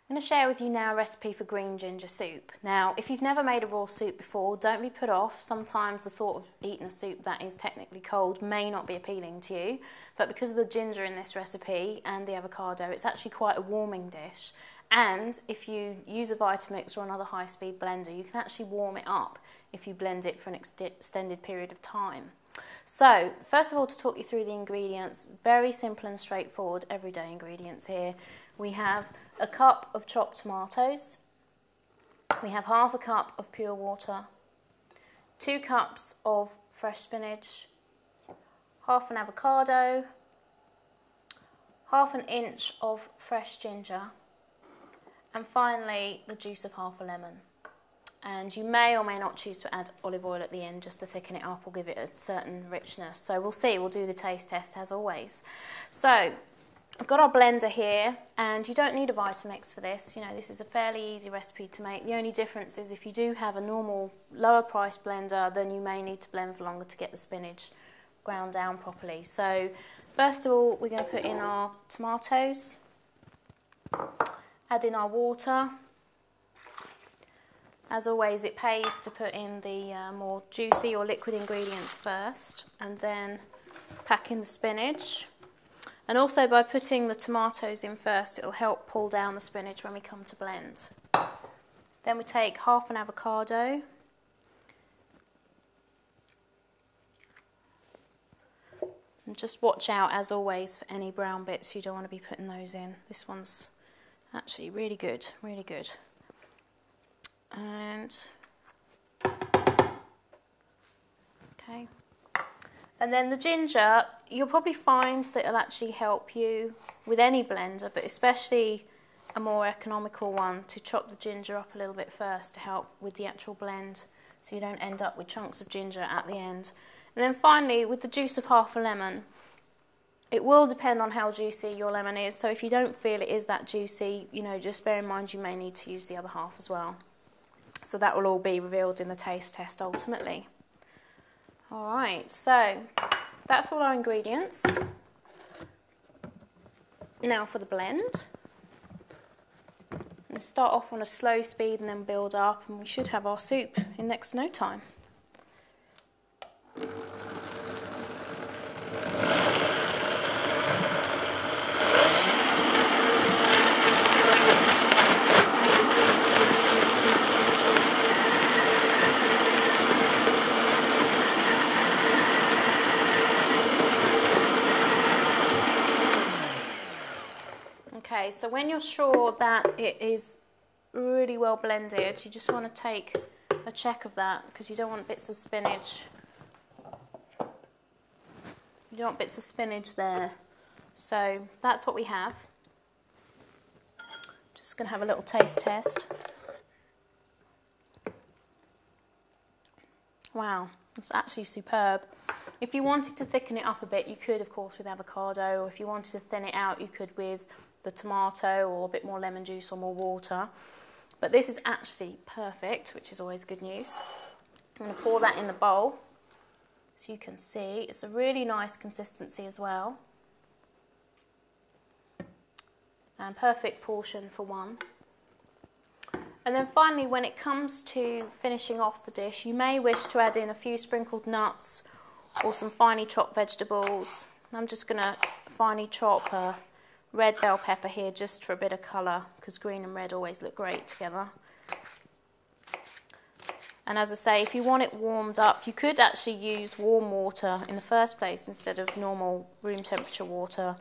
I'm going to share with you now a recipe for green ginger soup. Now, if you've never made a raw soup before, don't be put off. Sometimes the thought of eating a soup that is technically cold may not be appealing to you, but because of the ginger in this recipe and the avocado, it's actually quite a warming dish. And if you use a Vitamix or another high-speed blender, you can actually warm it up if you blend it for an extended period of time. So, first of all, to talk you through the ingredients, very simple and straightforward everyday ingredients here. We have a cup of chopped tomatoes, we have half a cup of pure water, 2 cups of fresh spinach, half an avocado, half an inch of fresh ginger, and finally the juice of half a lemon. And you may or may not choose to add olive oil at the end just to thicken it up or give it a certain richness. So we'll see, we'll do the taste test as always. So I've got our blender here, and you don't need a Vitamix for this. You know, this is a fairly easy recipe to make. The only difference is if you do have a normal lower price blender, then you may need to blend for longer to get the spinach ground down properly. So first of all, we're going to put in our tomatoes, add in our water. As always, it pays to put in the more juicy or liquid ingredients first, and then pack in the spinach. And also by putting the tomatoes in first, it'll help pull down the spinach when we come to blend. Then we take half an avocado. And just watch out, as always, for any brown bits. You don't want to be putting those in. This one's actually really good, really good. And okay, and then the ginger, you'll probably find that it'll actually help you with any blender, but especially a more economical one, to chop the ginger up a little bit first to help with the actual blend, so you don't end up with chunks of ginger at the end. And then finally, with the juice of half a lemon, it will depend on how juicy your lemon is, so if you don't feel it is that juicy, you know, just bear in mind you may need to use the other half as well. So that will all be revealed in the taste test ultimately. Alright, so that's all our ingredients. Now for the blend. We'll start off on a slow speed and then build up, and we should have our soup in next to no time. Okay, so when you're sure that it is really well blended, you just want to take a check of that, because you don't want bits of spinach. You don't want bits of spinach there. So that's what we have. Just going to have a little taste test. Wow, it's actually superb. If you wanted to thicken it up a bit, you could, of course, with avocado, or if you wanted to thin it out, you could with the tomato or a bit more lemon juice or more water. But this is actually perfect, which is always good news. I'm going to pour that in the bowl so you can see. It's a really nice consistency as well. And perfect portion for one. And then finally, when it comes to finishing off the dish, you may wish to add in a few sprinkled nuts or some finely chopped vegetables. I'm just going to finely chop a red bell pepper here just for a bit of colour, because green and red always look great together. And as I say, if you want it warmed up, you could actually use warm water in the first place instead of normal room temperature water,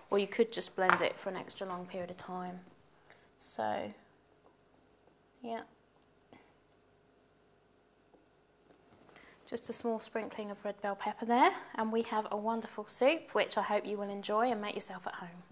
or you could just blend it for an extra long period of time. So, yeah. Just a small sprinkling of red bell pepper there, and we have a wonderful soup, which I hope you will enjoy and make yourself at home.